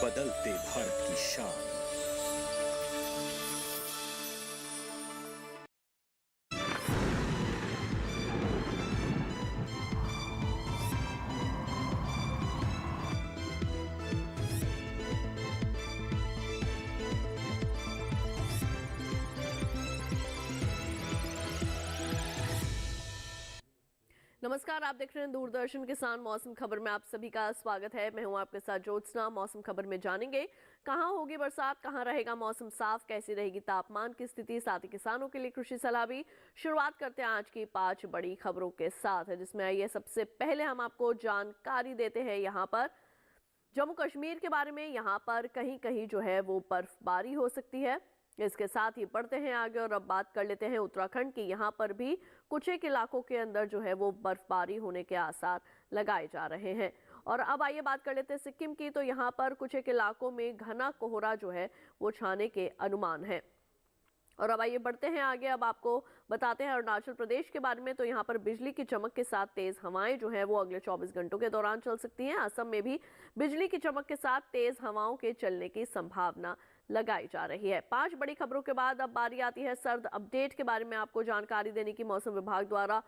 बदलते भारत की शान। नमस्कार, आप देख रहे हैं दूरदर्शन किसान मौसम खबर में आप सभी का स्वागत है। मैं हूं आपके साथ ज्योत्सना। मौसम खबर में जानेंगे कहां होगी बरसात, कहां रहेगा मौसम साफ, कैसी रहेगी तापमान की स्थिति, साथ ही किसानों के लिए कृषि सलाह भी। शुरुआत करते हैं आज की 5 बड़ी खबरों के साथ, जिसमें आइए सबसे पहले हम आपको जानकारी देते हैं यहाँ पर जम्मू कश्मीर के बारे में। यहाँ पर कहीं कहीं जो है वो बर्फबारी हो सकती है। इसके साथ ही बढ़ते हैं आगे और अब बात कर लेते हैं उत्तराखंड की। यहाँ पर भी कुछ एक इलाकों के अंदर जो है वो बर्फबारी होने के आसार लगाए जा रहे हैं। और अब आइए बात कर लेते हैं सिक्किम की। तो यहाँ पर कुछ एक इलाकों में घना कोहरा जो है वो छाने के अनुमान है। और अब आइए बढ़ते हैं आगे, अब आपको बताते हैं अरुणाचल प्रदेश के बारे में। तो यहाँ पर बिजली की चमक के साथ तेज हवाएं जो है वो अगले 24 घंटों के दौरान चल सकती हैं। असम में भी बिजली की चमक के साथ तेज हवाओं के चलने की संभावना लगाई जा रही है। 5 बड़ी खबरों के बाद अब बारी आती है सर्द अपडेट के बारे में आपको जानकारी देने की। मौसम विभाग द्वारा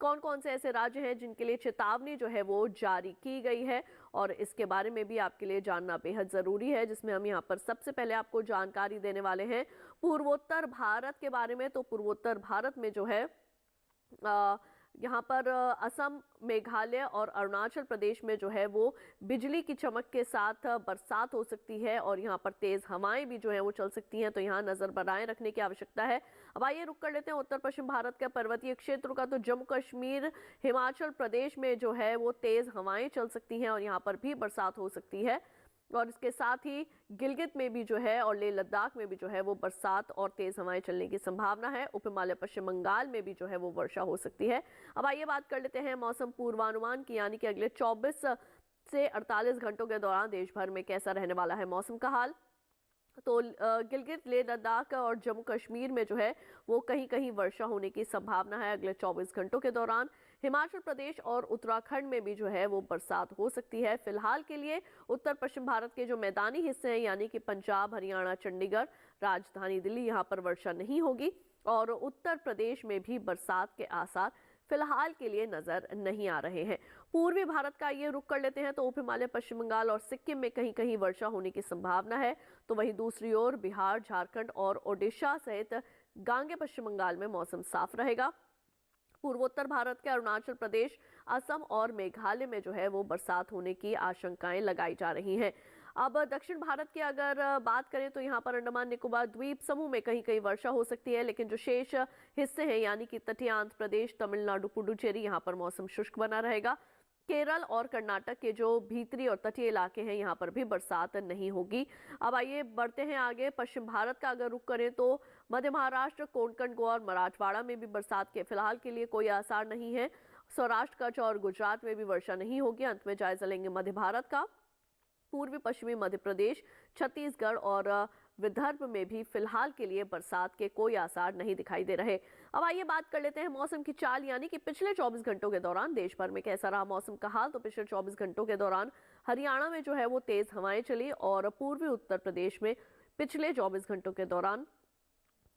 कौन कौन से ऐसे राज्य हैं जिनके लिए चेतावनी जो है वो जारी की गई है, और इसके बारे में भी आपके लिए जानना बेहद ज़रूरी है, जिसमें हम यहाँ पर सबसे पहले आपको जानकारी देने वाले हैं पूर्वोत्तर भारत के बारे में। तो पूर्वोत्तर भारत में जो है यहाँ पर असम, मेघालय और अरुणाचल प्रदेश में जो है वो बिजली की चमक के साथ बरसात हो सकती है, और यहाँ पर तेज हवाएं भी जो है वो चल सकती हैं। तो यहाँ नजर बनाए रखने की आवश्यकता है। अब आइए रुक कर लेते हैं उत्तर पश्चिम भारत के पर्वतीय क्षेत्रों का। तो जम्मू कश्मीर, हिमाचल प्रदेश में जो है वो तेज हवाएं चल सकती हैं और यहाँ पर भी बरसात हो सकती है। और इसके साथ ही गिलगित में भी जो है और लेह लद्दाख में भी जो है वो बरसात और तेज हवाएं चलने की संभावना है। उप हिमालय पश्चिम बंगाल में भी जो है वो वर्षा हो सकती है। अब आइए बात कर लेते हैं मौसम पूर्वानुमान की, यानी कि अगले 24 से 48 घंटों के दौरान देश भर में कैसा रहने वाला है मौसम का हाल। तो गिलगित, लेह लद्दाख और जम्मू कश्मीर में जो है वो कहीं कहीं वर्षा होने की संभावना है अगले 24 घंटों के दौरान। हिमाचल प्रदेश और उत्तराखंड में भी जो है वो बरसात हो सकती है। फिलहाल के लिए उत्तर पश्चिम भारत के जो मैदानी हिस्से हैं, यानी कि पंजाब, हरियाणा, चंडीगढ़, राजधानी दिल्ली, यहाँ पर वर्षा नहीं होगी। और उत्तर प्रदेश में भी बरसात के आसार फिलहाल के लिए नजर नहीं आ रहे हैं। पूर्वी भारत का ये रुख कर लेते हैं। तो उप हिमालय पश्चिम बंगाल और सिक्किम में कहीं कहीं वर्षा होने की संभावना है। तो वहीं दूसरी ओर बिहार, झारखंड और ओडिशा सहित गांगे पश्चिम बंगाल में मौसम साफ रहेगा। पूर्वोत्तर भारत के अरुणाचल प्रदेश, असम और मेघालय में जो है वो बरसात होने की आशंकाएं लगाई जा रही हैं। अब दक्षिण भारत की अगर बात करें तो यहाँ पर अंडमान निकोबार द्वीप समूह में कहीं कहीं वर्षा हो सकती है, लेकिन जो शेष हिस्से हैं यानी कि तटीय आंध्र प्रदेश, तमिलनाडु, पुडुचेरी, यहाँ पर मौसम शुष्क बना रहेगा। केरल और कर्नाटक के जो भीतरी और तटीय इलाके हैं यहाँ पर भी बरसात नहीं होगी। अब आइए बढ़ते हैं आगे, पश्चिम भारत का अगर रुख करें तो मध्य महाराष्ट्र, कोंकण, गोवा और मराठवाड़ा में भी बरसात के फिलहाल के लिए कोई आसार नहीं है। सौराष्ट्र, कच्छ और गुजरात में भी वर्षा नहीं होगी। अंत में जायजा लेंगे मध्य भारत का। पूर्वी पश्चिमी मध्य प्रदेश, छत्तीसगढ़ और विदर्भ में भी फिलहाल के लिए बरसात के कोई आसार नहीं दिखाई दे रहे। अब आइए बात कर लेते हैं मौसम की चाल, यानी कि पिछले 24 घंटों के दौरान देश भर में कैसा रहा मौसम का हाल। तो पिछले 24 घंटों के दौरान हरियाणा में जो है वो तेज हवाएं चली, और पूर्वी उत्तर प्रदेश में पिछले 24 घंटों के दौरान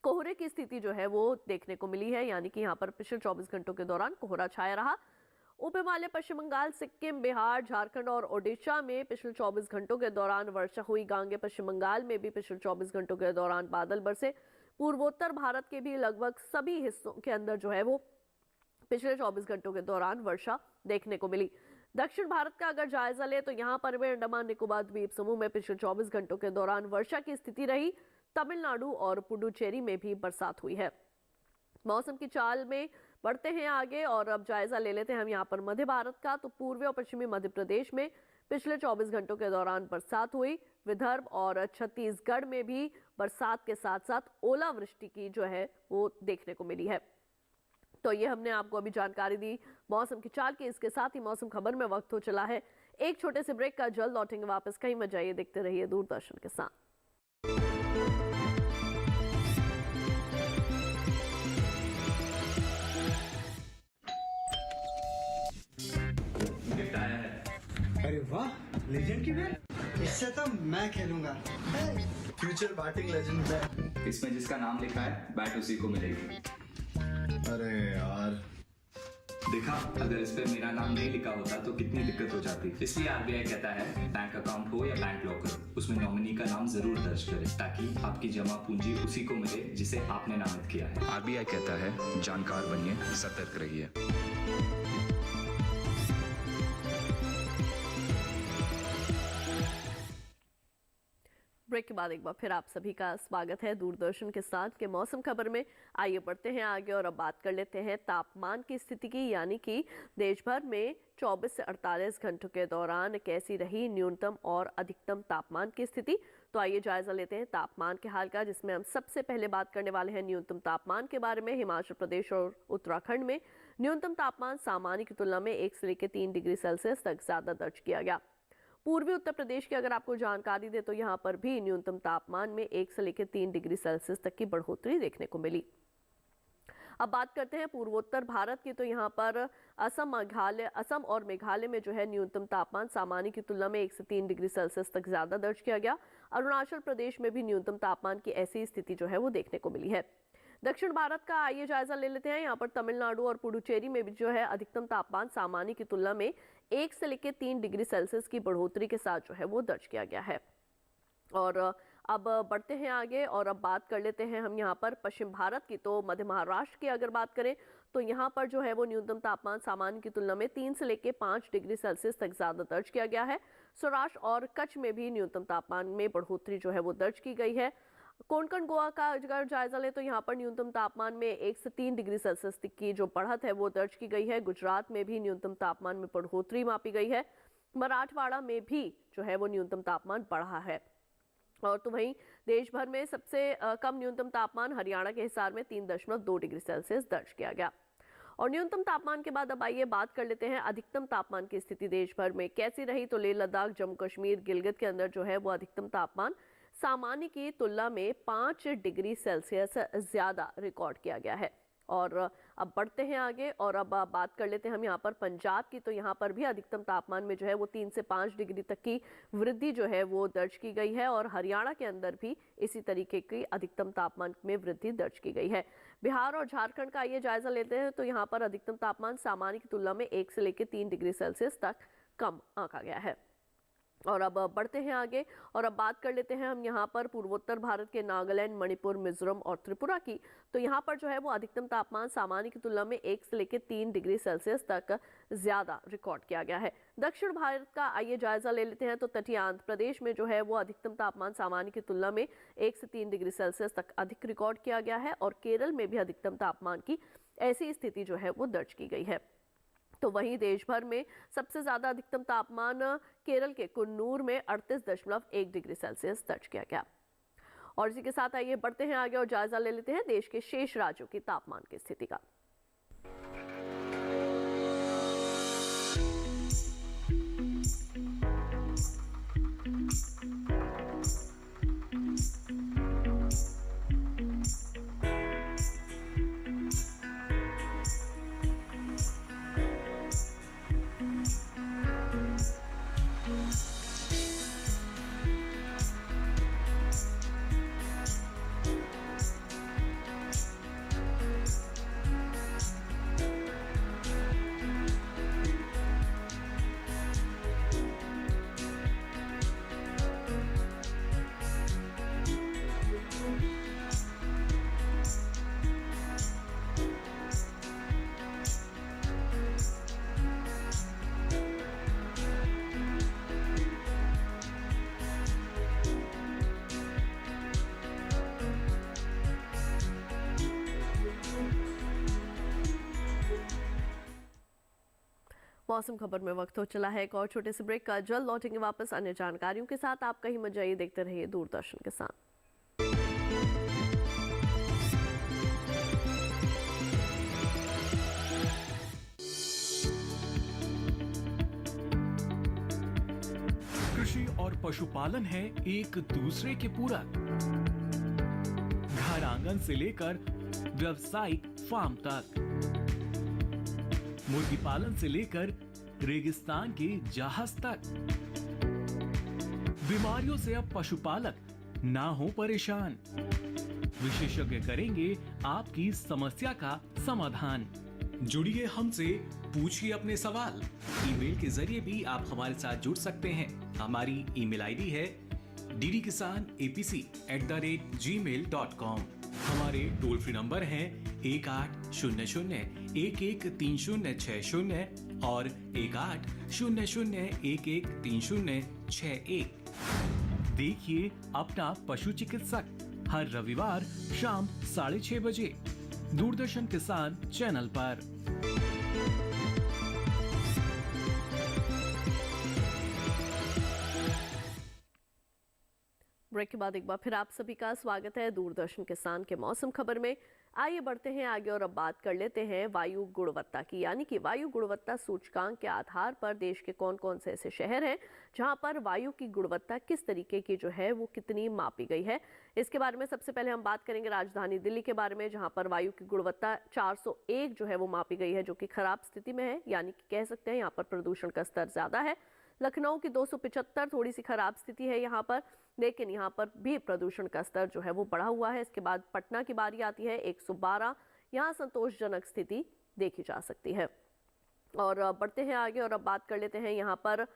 कोहरे की स्थिति जो है वो देखने को मिली है, यानी कि यहाँ पर पिछले 24 घंटों के दौरान कोहरा छाया रहा। उप हिमालय पश्चिम बंगाल, सिक्किम, बिहार, झारखंड और ओडिशा में पिछले 24 घंटों के दौरान वर्षा हुई। गांगे पश्चिम बंगाल में भी पिछले 24 घंटों के दौरान बादल बरसे। पूर्वोत्तर भारत के भी लगभग सभी हिस्सों के अंदर जो है वो पिछले 24 घंटों के दौरान वर्षा देखने को मिली। दक्षिण भारत का अगर जायजा ले तो यहाँ पर भी अंडमान निकोबार द्वीप समूह में पिछले 24 घंटों के दौरान वर्षा की स्थिति रही। तमिलनाडु और पुडुचेरी में भी बरसात हुई है। मौसम की चाल में बढ़ते हैं आगे और अब जायजा ले लेते हैं हम यहाँ पर मध्य भारत का। तो पूर्वी और पश्चिमी मध्य प्रदेश में पिछले 24 घंटों के दौरान बरसात हुई। विदर्भ और छत्तीसगढ़ में भी बरसात के साथ साथ ओलावृष्टि की जो है वो देखने को मिली है। तो ये हमने आपको अभी जानकारी दी मौसम की चाल की। इसके साथ ही मौसम खबर में वक्त हो चला है एक छोटे से ब्रेक का। जल्द लौटेंगे वापस, कहीं मत जाइए, देखते रहिए दूरदर्शन के साथ। अरे वाह, लेजेंड की वैन। इससे तो मैं खेलूंगा। फ्यूचर बैटिंग लेजेंड मैं। इसमें जिसका नाम लिखा है बैट उसी को मिलेगी। अरे यार, देखा, अगर इस पे मेरा नाम नहीं लिखा होता तो कितनी दिक्कत हो जाती। इसलिए आरबीआई कहता है बैंक अकाउंट हो या बैंक लॉकर, उसमें नॉमिनी का नाम जरूर दर्ज करें ताकि आपकी जमा पूंजी उसी को मिले जिसे आपने नामित किया है। आरबीआई कहता है जानकार बनिए, सतर्क रहिए। ब्रेक के बाद एक बार फिर आप सभी का स्वागत है दूरदर्शन के साथ के मौसम खबर में। आइए बढ़ते हैं आगे और अब बात कर लेते हैं तापमान की स्थिति की, यानी कि देश भर में 24 से 48 घंटों के दौरान कैसी रही न्यूनतम और अधिकतम तापमान की स्थिति। तो आइए जायजा लेते हैं तापमान के हाल का, जिसमें हम सबसे पहले बात करने वाले हैं न्यूनतम तापमान के बारे में। हिमाचल प्रदेश और उत्तराखंड में न्यूनतम तापमान सामान्य की तुलना में 1 से लेकर 3 डिग्री सेल्सियस तक ज्यादा दर्ज किया गया। पूर्वी उत्तर प्रदेश की अगर आपको जानकारी दे तो यहाँ पर भी न्यूनतम तापमान में 1 से लेकर 3 डिग्री सेल्सियस तक की बढ़ोतरी देखने को मिली। अब बात करते हैं पूर्वोत्तर भारत की, तो यहाँ पर असम और मेघालय में जो है न्यूनतम तापमान सामान्य की तुलना में 1 से 3 डिग्री सेल्सियस तक ज्यादा दर्ज किया गया। अरुणाचल प्रदेश में भी न्यूनतम तापमान की ऐसी स्थिति जो है वो देखने को मिली है। दक्षिण भारत का आइए जायजा ले लेते हैं। यहाँ पर तमिलनाडु और पुडुचेरी में भी जो है अधिकतम तापमान सामान्य की तुलना में 1 से लेकर 3 डिग्री सेल्सियस की बढ़ोतरी के साथ जो है वो दर्ज किया गया है। और अब बढ़ते हैं आगे और अब बात कर लेते हैं हम यहाँ पर पश्चिम भारत की। तो मध्य महाराष्ट्र की अगर बात करें तो यहाँ पर जो है वो न्यूनतम तापमान सामान्य की तुलना में 3 से लेकर 5 डिग्री सेल्सियस तक ज्यादा दर्ज किया गया है। सौराष्ट्र और कच्छ में भी न्यूनतम तापमान में बढ़ोतरी जो है वो दर्ज की गई है। कोंकण गोवा का अगर जायजा ले तो यहाँ पर न्यूनतम तापमान में 1 से 3 डिग्री सेल्सियस की जो बढ़त है वो दर्ज की गई है। गुजरात में भी न्यूनतम तापमान में बढ़ोतरी मापी गई है। मराठवाड़ा में भी जो है वो न्यूनतम तापमान बढ़ा है। और तो वहीं देश भर में सबसे कम न्यूनतम तापमान हरियाणा के हिसार में 3.2 डिग्री सेल्सियस दर्ज किया गया। और न्यूनतम तापमान के बाद अब आइए बात कर लेते हैं अधिकतम तापमान की स्थिति देश भर में कैसी रही। तो लेह लद्दाख, जम्मू कश्मीर, गिलगित के अंदर जो है वो अधिकतम तापमान सामान्य की तुलना में 5 डिग्री सेल्सियस ज्यादा रिकॉर्ड किया गया है। और अब बढ़ते हैं आगे और अब बात कर लेते हैं हम यहाँ पर पंजाब की। तो यहाँ पर भी अधिकतम तापमान में जो है वो 3 से 5 डिग्री तक की वृद्धि जो है वो दर्ज की गई है। और हरियाणा के अंदर भी इसी तरीके की अधिकतम तापमान में वृद्धि दर्ज की गई है। बिहार और झारखंड का ये जायजा लेते हैं तो यहाँ पर अधिकतम तापमान सामान्य की तुलना में 1 से लेकर 3 डिग्री सेल्सियस तक कम आंका गया है। और अब बढ़ते हैं आगे और अब बात कर लेते हैं हम यहाँ पर पूर्वोत्तर भारत के नागालैंड, मणिपुर, मिजोरम और त्रिपुरा की। तो यहाँ पर जो है वो अधिकतम तापमान सामान्य की तुलना में 1 से लेकर 3 डिग्री सेल्सियस तक ज्यादा रिकॉर्ड किया गया है। दक्षिण भारत का आइए जायजा ले लेते हैं। तो तटीय आंध्र प्रदेश में जो है वो अधिकतम तापमान सामान्य की तुलना में 1 से 3 डिग्री सेल्सियस तक अधिक रिकॉर्ड किया गया है। और केरल में भी अधिकतम तापमान की ऐसी स्थिति जो है वो दर्ज की गई है। तो वहीं देश भर में सबसे ज्यादा अधिकतम तापमान केरल के कुन्नूर में 38.1 डिग्री सेल्सियस दर्ज किया गया। और इसी के साथ आइए बढ़ते हैं आगे और जायजा ले लेते हैं देश के शेष राज्यों की तापमान की स्थिति का। मौसम खबर में वक्त हो चला है एक और छोटे से ब्रेक का। जल्द लौटेंगे वापस अन्य जानकारियों के साथ। आप कहीं मत जाइए, देखते रहिए दूरदर्शन के साथ। कृषि और पशुपालन है एक दूसरे के पूरक। घर आंगन से लेकर व्यावसायिक फार्म तक, मुर्गी पालन से लेकर रेगिस्तान के जहाज तक, बीमारियों से अब पशुपालक ना हो परेशान। विशेषज्ञ करेंगे आपकी समस्या का समाधान। जुड़िए हमसे, पूछिए अपने सवाल। ईमेल के जरिए भी आप हमारे साथ जुड़ सकते हैं। हमारी ईमेल आईडी है ddkisanapc@gmail.com। हमारे टोल फ्री नंबर हैं 1800-113060 और 1800-113061। देखिए अपना पशु चिकित्सक हर रविवार शाम 6:30 बजे दूरदर्शन किसान चैनल पर। ब्रेक के बाद एक बार फिर आप सभी का स्वागत है दूरदर्शन किसान के मौसम खबर में। आइए बढ़ते हैं आगे और अब बात कर लेते हैं वायु गुणवत्ता की, यानी कि वायु गुणवत्ता सूचकांक के आधार पर देश के कौन कौन से ऐसे शहर हैं जहां पर वायु की गुणवत्ता किस तरीके की जो है वो कितनी मापी गई है। इसके बारे में सबसे पहले हम बात करेंगे राजधानी दिल्ली के बारे में, जहां पर वायु की गुणवत्ता 401 जो है वो मापी गई है, जो कि खराब स्थिति में है, यानी कि कह सकते हैं यहाँ पर प्रदूषण का स्तर ज्यादा है। लखनऊ की 275 थोड़ी सी खराब स्थिति है यहाँ पर, लेकिन यहाँ पर भी प्रदूषण का स्तर जो है वो बढ़ा हुआ है। इसके बाद पटना की बारी आती है 112, यहाँ संतोषजनक स्थिति देखी जा सकती है। और बढ़ते हैं आगे और अब बात कर लेते हैं यहाँ पर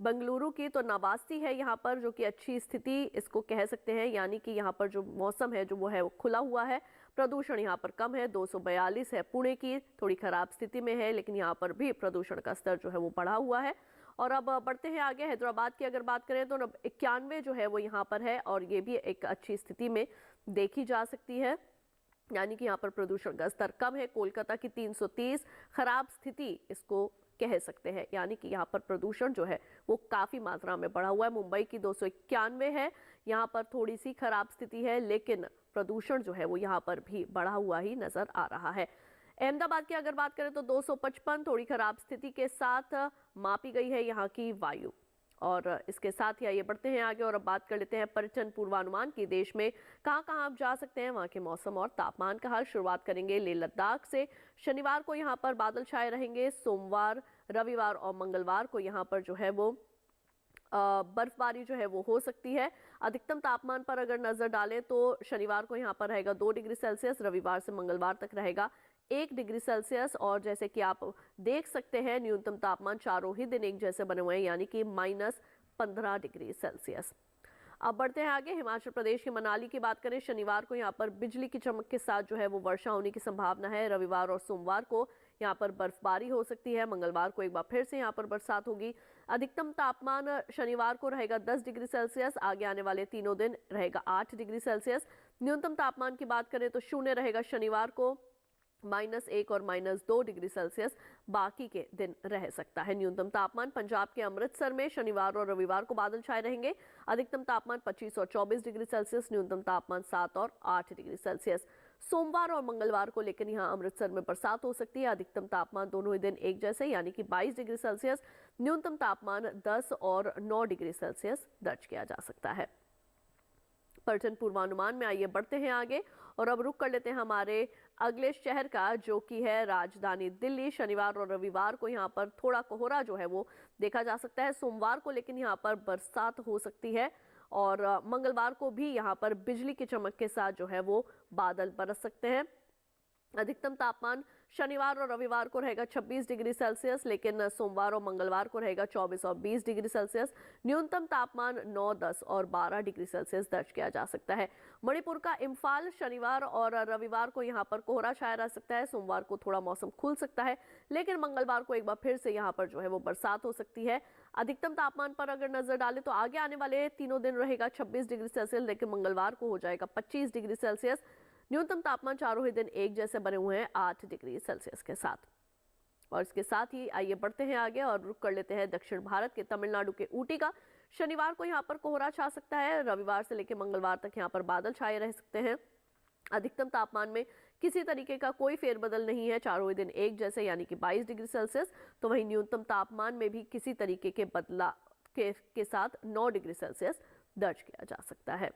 बेंगलुरु की, तो 89 है यहाँ पर, जो कि अच्छी स्थिति इसको कह सकते हैं, यानी कि यहाँ पर जो मौसम है जो वो है वो खुला हुआ है, प्रदूषण यहाँ पर कम है। 242 है पुणे की, थोड़ी खराब स्थिति में है, लेकिन यहाँ पर भी प्रदूषण का स्तर जो है वो बढ़ा हुआ है। और अब बढ़ते हैं आगे, हैदराबाद की अगर बात करें तो 91 जो है वो यहाँ पर है, और ये भी एक अच्छी स्थिति में देखी जा सकती है, यानी कि यहाँ पर प्रदूषण का स्तर कम है। कोलकाता की 330 खराब स्थिति इसको कह सकते हैं, यानी कि यहाँ पर प्रदूषण जो है वो काफ़ी मात्रा में बढ़ा हुआ है। मुंबई की 291 है, यहाँ पर थोड़ी सी खराब स्थिति है, लेकिन प्रदूषण जो है वो यहाँ पर भी बढ़ा हुआ ही नजर आ रहा है। अहमदाबाद की अगर बात करें तो 255 थोड़ी खराब स्थिति के साथ मापी गई है यहाँ की वायु। और इसके साथ ही आइए बढ़ते हैं आगे और अब बात कर लेते हैं पर्यटन पूर्वानुमान की। देश में कहां कहां आप जा सकते हैं, वहां के मौसम और तापमान का हाल। शुरुआत करेंगे लेह लद्दाख से। शनिवार को यहां पर बादल छाए रहेंगे। सोमवार, रविवार और मंगलवार को यहां पर जो है वो बर्फबारी जो है वो हो सकती है। अधिकतम तापमान पर अगर नजर डालें तो शनिवार को यहाँ पर रहेगा 2 डिग्री सेल्सियस, रविवार से मंगलवार तक रहेगा 1 डिग्री सेल्सियस। और जैसे कि आप देख सकते हैं न्यूनतम तापमान चारों ही दिन एक जैसे बने हुए हैं, यानी कि -15 डिग्री सेल्सियस। अब बढ़ते हैं आगे, हिमाचल प्रदेश के मनाली की बात करें। शनिवार को यहाँ पर बिजली की चमक के साथ जो है वो वर्षा होने की संभावना है। रविवार और सोमवार को यहाँ पर बर्फबारी हो सकती है। मंगलवार को एक बार फिर से यहाँ पर बरसात होगी। अधिकतम तापमान शनिवार को रहेगा 10 डिग्री सेल्सियस, आगे आने वाले तीनों दिन रहेगा 8 डिग्री सेल्सियस। न्यूनतम तापमान की बात करें तो 0 रहेगा शनिवार को, -1 और -2 डिग्री सेल्सियस बाकी के दिन रह सकता है। न्यूनतम तापमान पंजाब के अमृतसर में शनिवार और रविवार को बादल छाए रहेंगे। अधिकतम तापमान 25 और 24 डिग्री सेल्सियस, न्यूनतम तापमान 7 और 8 डिग्री सेल्सियस। सोमवार और मंगलवार को लेकिन यहाँ अमृतसर में बरसात हो सकती है। अधिकतम तापमान दोनों ही दिन एक जैसे, यानी कि 22 डिग्री सेल्सियस, न्यूनतम तापमान 10 और 9 डिग्री सेल्सियस दर्ज किया जा सकता है। पर्यटन पूर्वानुमान में आइए बढ़ते हैं आगे और अब रुक कर लेते हैं हमारे अगले शहर का, जो कि है राजधानी दिल्ली। शनिवार और रविवार को यहाँ पर थोड़ा कोहरा जो है वो देखा जा सकता है। सोमवार को लेकिन यहाँ पर बरसात हो सकती है और मंगलवार को भी यहाँ पर बिजली की चमक के साथ जो है वो बादल बरस सकते हैं। अधिकतम तापमान शनिवार और रविवार को रहेगा 26 डिग्री सेल्सियस, लेकिन सोमवार और मंगलवार को रहेगा 24 और 20 डिग्री सेल्सियस। न्यूनतम तापमान 9, 10 और 12 डिग्री सेल्सियस दर्ज किया जा सकता है। मणिपुर का इम्फाल, शनिवार और रविवार को यहाँ पर कोहरा छाया रह सकता है। सोमवार को थोड़ा मौसम खुल सकता है, लेकिन मंगलवार को एक बार फिर से यहाँ पर जो है वो बरसात हो सकती है। अधिकतम तापमान पर अगर नजर डालें तो आगे आने वाले तीनों दिन रहेगा 26 डिग्री सेल्सियस, लेकिन मंगलवार को हो जाएगा 25 डिग्री सेल्सियस। न्यूनतम तापमान चारों ही दिन एक जैसे बने हुए हैं 8 डिग्री सेल्सियस के साथ। और इसके साथ ही आइए बढ़ते हैं आगे और रुक कर लेते हैं दक्षिण भारत के तमिलनाडु के ऊटी का। शनिवार को यहाँ पर कोहरा छा सकता है। रविवार से लेकर मंगलवार तक यहाँ पर बादल छाए रह सकते हैं। अधिकतम तापमान में किसी तरीके का कोई फेरबदल नहीं है, चारों ही दिन एक जैसे, यानी कि 22 डिग्री सेल्सियस। तो वहीं न्यूनतम तापमान में भी किसी तरीके के बदलाव के साथ 9 डिग्री सेल्सियस दर्ज किया जा सकता है।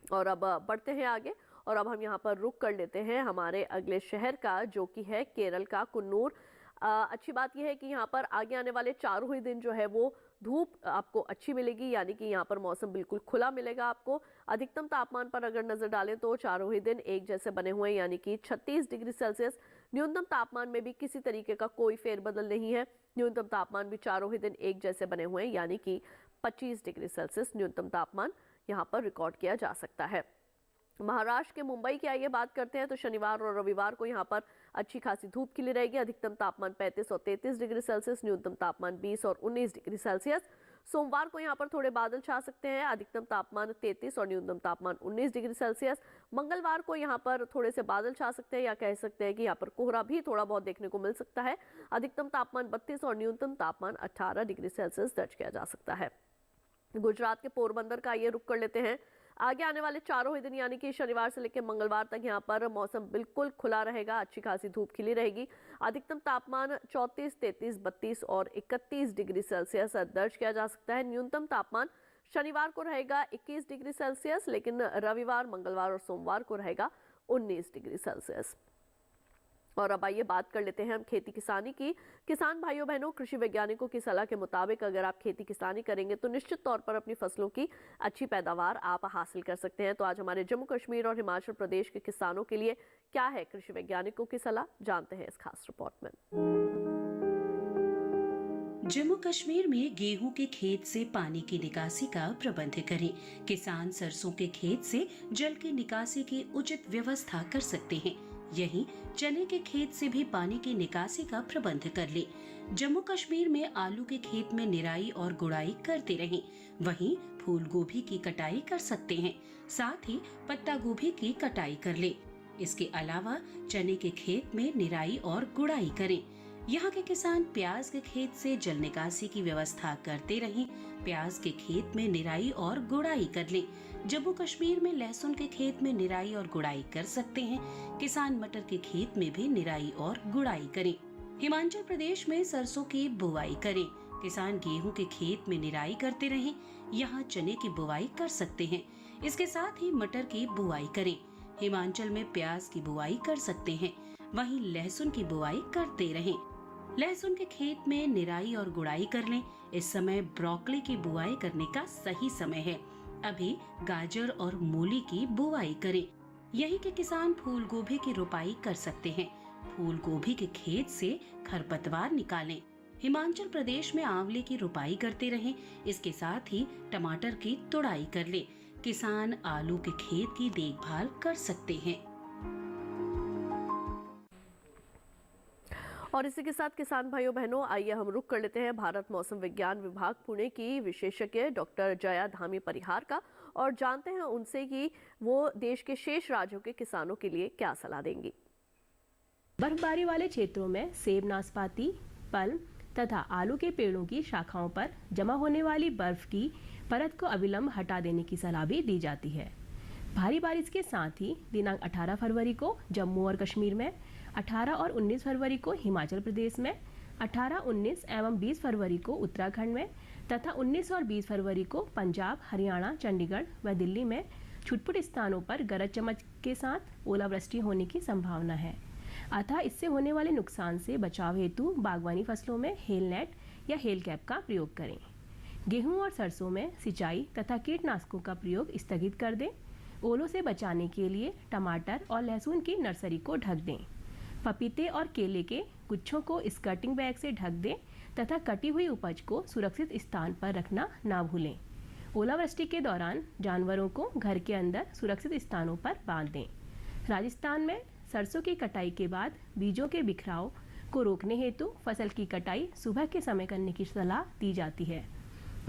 और अब बढ़ते हैं आगे और अब हम यहाँ पर रुक कर लेते हैं हमारे अगले शहर का, जो कि है केरल का कुन्नूर। अच्छी बात यह है कि यहाँ पर आगे आने वाले चारों ही दिन जो है वो धूप आपको अच्छी मिलेगी, यानी कि यहाँ पर मौसम बिल्कुल खुला मिलेगा आपको। अधिकतम तापमान पर अगर नजर डालें तो चारों ही दिन एक जैसे बने हुए हैं, यानी कि 36 डिग्री सेल्सियस। न्यूनतम तापमान में भी किसी तरीके का कोई फेरबदल नहीं है। न्यूनतम तापमान भी चारों ही दिन एक जैसे बने हुए हैं, यानी कि 25 डिग्री सेल्सियस न्यूनतम तापमान यहाँ पर रिकॉर्ड किया जा सकता है। महाराष्ट्र के मुंबई की आइए बात करते हैं तो शनिवार और रविवार को यहाँ पर अच्छी खासी धूप खिली रहेगी। अधिकतम तापमान 35 और 33 डिग्री सेल्सियस, न्यूनतम तापमान 20 और 19 डिग्री सेल्सियस। सोमवार को यहाँ पर थोड़े बादल छा सकते हैं। अधिकतम तापमान 33 और न्यूनतम तापमान 19 डिग्री सेल्सियस। मंगलवार को यहाँ पर थोड़े से बादल छा सकते हैं, या कह सकते हैं कि यहाँ पर कोहरा भी थोड़ा बहुत देखने को मिल सकता है। अधिकतम तापमान 32 और न्यूनतम तापमान 18 डिग्री सेल्सियस दर्ज किया जा सकता है। गुजरात के पोरबंदर का ये रुख कर लेते हैं। आगे आने वाले चारों ही दिन यानी कि शनिवार से लेकर मंगलवार तक यहाँ पर मौसम बिल्कुल खुला रहेगा, अच्छी खासी धूप खिली रहेगी। अधिकतम तापमान 34, 33, 32 और 31 डिग्री सेल्सियस दर्ज किया जा सकता है। न्यूनतम तापमान शनिवार को रहेगा 21 डिग्री सेल्सियस, लेकिन रविवार, मंगलवार और सोमवार को रहेगा 19 डिग्री सेल्सियस। और अब आइए बात कर लेते हैं हम खेती किसानी की। किसान भाइयों बहनों, कृषि वैज्ञानिकों की सलाह के मुताबिक अगर आप खेती किसानी करेंगे तो निश्चित तौर पर अपनी फसलों की अच्छी पैदावार आप हासिल कर सकते हैं। तो आज हमारे जम्मू कश्मीर और हिमाचल प्रदेश के किसानों के लिए क्या है कृषि वैज्ञानिकों की सलाह, जानते हैं इस खास रिपोर्ट में। जम्मू कश्मीर में गेहूं के खेत से पानी की निकासी का प्रबंध करें। किसान सरसों के खेत से जल की निकासी की उचित व्यवस्था कर सकते हैं। यहीं चने के खेत से भी पानी की निकासी का प्रबंध कर ले। जम्मू कश्मीर में आलू के खेत में निराई और गुड़ाई करते रहें। वहीं फूल गोभी की कटाई कर सकते हैं, साथ ही पत्ता गोभी की कटाई कर ले। इसके अलावा चने के खेत में निराई और गुड़ाई करें। यहाँ के किसान प्याज के खेत से जल निकासी की व्यवस्था करते रहें। प्याज के खेत में निराई और गुड़ाई कर लें। जम्मू कश्मीर में लहसुन के खेत में निराई और गुड़ाई कर सकते हैं। किसान मटर के खेत में भी निराई और गुड़ाई करें। हिमाचल प्रदेश में सरसों की बुवाई करें। किसान गेहूं के खेत में निराई करते रहें। यहाँ चने की बुवाई कर सकते हैं। इसके साथ ही मटर की बुवाई करें। हिमाचल में प्याज की बुवाई कर सकते हैं, वहीं लहसुन की बुवाई करते रहें। लहसुन के खेत में निराई और गुड़ाई कर लें। इस समय ब्रोकली की बुआई करने का सही समय है। अभी गाजर और मूली की बुआई करें। यहीं के किसान फूल गोभी की रोपाई कर सकते हैं। फूल गोभी के खेत से खरपतवार निकालें। हिमाचल प्रदेश में आंवले की रोपाई करते रहें। इसके साथ ही टमाटर की तुड़ाई कर लें। किसान आलू के खेत की देखभाल कर सकते हैं। और इसी के साथ किसान भाइयों बहनों, आइए हम रुख कर लेते हैं भारत मौसम विज्ञान विभाग पुणे की विशेषज्ञ डॉक्टर जया धामी परिहार का, और जानते हैं उनसे कि वो देश के शेष राज्यों के किसानों के लिए क्या सलाह देंगी। बर्फबारी वाले क्षेत्रों में सेब, नाशपाती, पल्म तथा आलू के पेड़ों की शाखाओं पर जमा होने वाली बर्फ की परत को अविलंब हटा देने की सलाह भी दी जाती है। भारी बारिश के साथ ही दिनांक 18 फरवरी को जम्मू और कश्मीर में, 18 और 19 फरवरी को हिमाचल प्रदेश में, 18, 19 एवं 20 फरवरी को उत्तराखंड में तथा 19 और 20 फरवरी को पंजाब, हरियाणा, चंडीगढ़ व दिल्ली में छुटपुट स्थानों पर गरज चमक के साथ ओलावृष्टि होने की संभावना है। अतः इससे होने वाले नुकसान से बचाव हेतु बागवानी फसलों में हेल नेट या हेल कैप का प्रयोग करें। गेहूं और सरसों में सिंचाई तथा कीटनाशकों का प्रयोग स्थगित कर दें। ओलों से बचाने के लिए टमाटर और लहसुन की नर्सरी को ढक दें। पपीते और केले के गुच्छों को स्कर्टिंग बैग से ढक दें तथा कटी हुई उपज को सुरक्षित स्थान पर रखना ना भूलें। ओलावृष्टि के दौरान जानवरों को घर के अंदर सुरक्षित स्थानों पर बांध दें। राजस्थान में सरसों की कटाई के बाद बीजों के बिखराव को रोकने हेतु फसल की कटाई सुबह के समय करने की सलाह दी जाती है।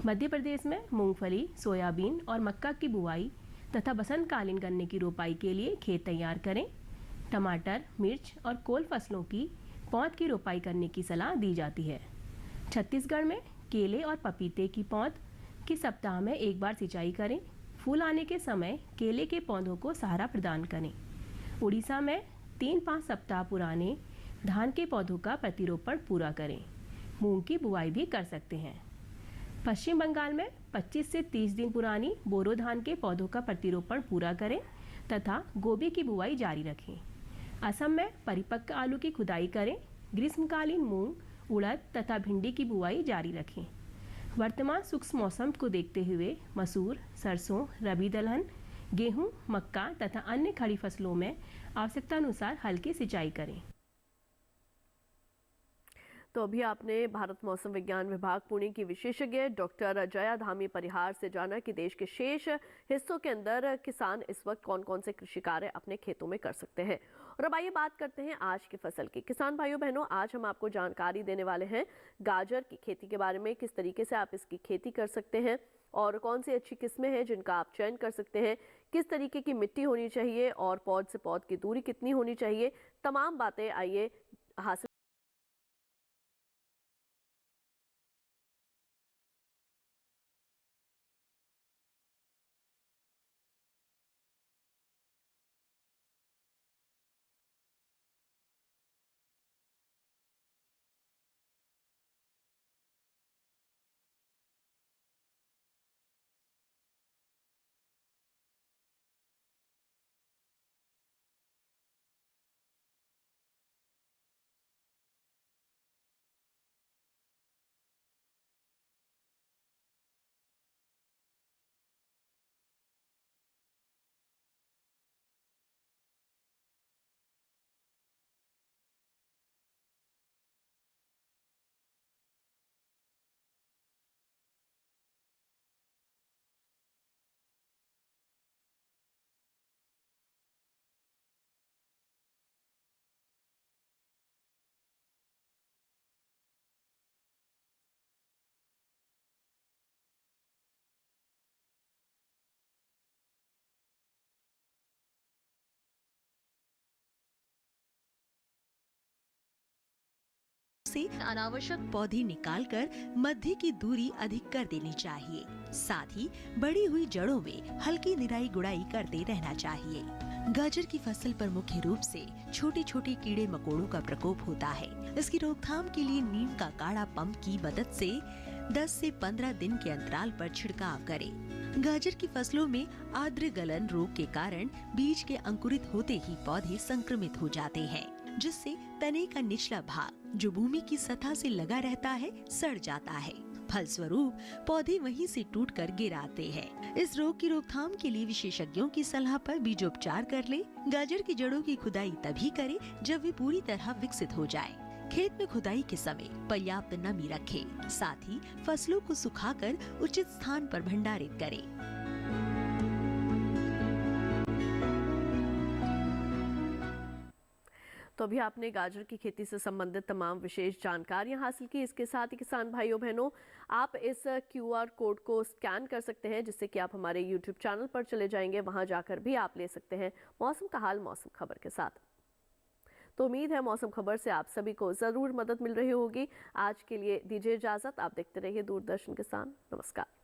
मध्य प्रदेश में मूंगफली, सोयाबीन और मक्का की बुआई तथा बसंतकालीन गन्ने की रोपाई के लिए खेत तैयार करें। टमाटर, मिर्च और कोल फसलों की पौध की रोपाई करने की सलाह दी जाती है। छत्तीसगढ़ में केले और पपीते की पौध की सप्ताह में एक बार सिंचाई करें। फूल आने के समय केले के पौधों को सहारा प्रदान करें। उड़ीसा में 3-5 सप्ताह पुराने धान के पौधों का प्रतिरोपण पूरा करें। मूंग की बुआई भी कर सकते हैं। पश्चिम बंगाल में 25 से 30 दिन पुरानी बोरो धान के पौधों का प्रतिरोपण पूरा करें तथा गोभी की बुआई जारी रखें। असम में परिपक्व आलू की खुदाई करें। ग्रीष्मकालीन मूंग, उड़द तथा भिंडी की बुआई जारी रखें। वर्तमान शुष्क मौसम को देखते हुए मसूर, सरसों, रबी दलहन, गेहूं, मक्का तथा अन्य खड़ी फसलों में आवश्यकतानुसार हल्की सिंचाई करें। तो अभी आपने भारत मौसम विज्ञान विभाग पुणे की विशेषज्ञ डॉक्टर जया धामी परिहार से जाना कि देश के शेष हिस्सों के अंदर किसान इस वक्त कौन कौन से कृषि कार्य अपने खेतों में कर सकते हैं। और अब आइए बात करते हैं आज की फसल की। किसान भाइयों बहनों, आज हम आपको जानकारी देने वाले हैं गाजर की खेती के बारे में, किस तरीके से आप इसकी खेती कर सकते हैं और कौन सी अच्छी किस्में हैं जिनका आप चयन कर सकते हैं, किस तरीके की मिट्टी होनी चाहिए और पौध से पौध की दूरी कितनी होनी चाहिए। तमाम बातें आइए हासिल से अनावश्यक पौधे निकालकर मध्य की दूरी अधिक कर देनी चाहिए। साथ ही बढ़ी हुई जड़ों में हल्की निराई गुड़ाई करते रहना चाहिए। गाजर की फसल पर मुख्य रूप से छोटे छोटे कीड़े मकोड़ों का प्रकोप होता है। इसकी रोकथाम के लिए नीम का काढ़ा पंप की मदद से 10 से 15 दिन के अंतराल पर छिड़काव करें। गाजर की फसलों में आर्द्र गलन रोग के कारण बीज के अंकुरित होते ही पौधे संक्रमित हो जाते हैं, जिससे तने का निचला भाग जो भूमि की सतह से लगा रहता है सड़ जाता है। फलस्वरूप पौधे वहीं से टूटकर गिर आते हैं। इस रोग की रोकथाम के लिए विशेषज्ञों की सलाह पर बीजोपचार कर ले। गाजर की जड़ों की खुदाई तभी करें जब वे पूरी तरह विकसित हो जाए। खेत में खुदाई के समय पर्याप्त नमी रखें। साथ ही फसलों को सुखाकर उचित स्थान पर भंडारित करें। तो अभी आपने गाजर की खेती से संबंधित तमाम विशेष जानकारियां हासिल की। इसके साथ ही किसान भाइयों बहनों, आप इस QR कोड को स्कैन कर सकते हैं, जिससे कि आप हमारे YouTube चैनल पर चले जाएंगे। वहां जाकर भी आप ले सकते हैं मौसम का हाल मौसम खबर के साथ। तो उम्मीद है मौसम खबर से आप सभी को ज़रूर मदद मिल रही होगी। आज के लिए दीजिए इजाज़त। आप देखते रहिए दूरदर्शन किसान। नमस्कार।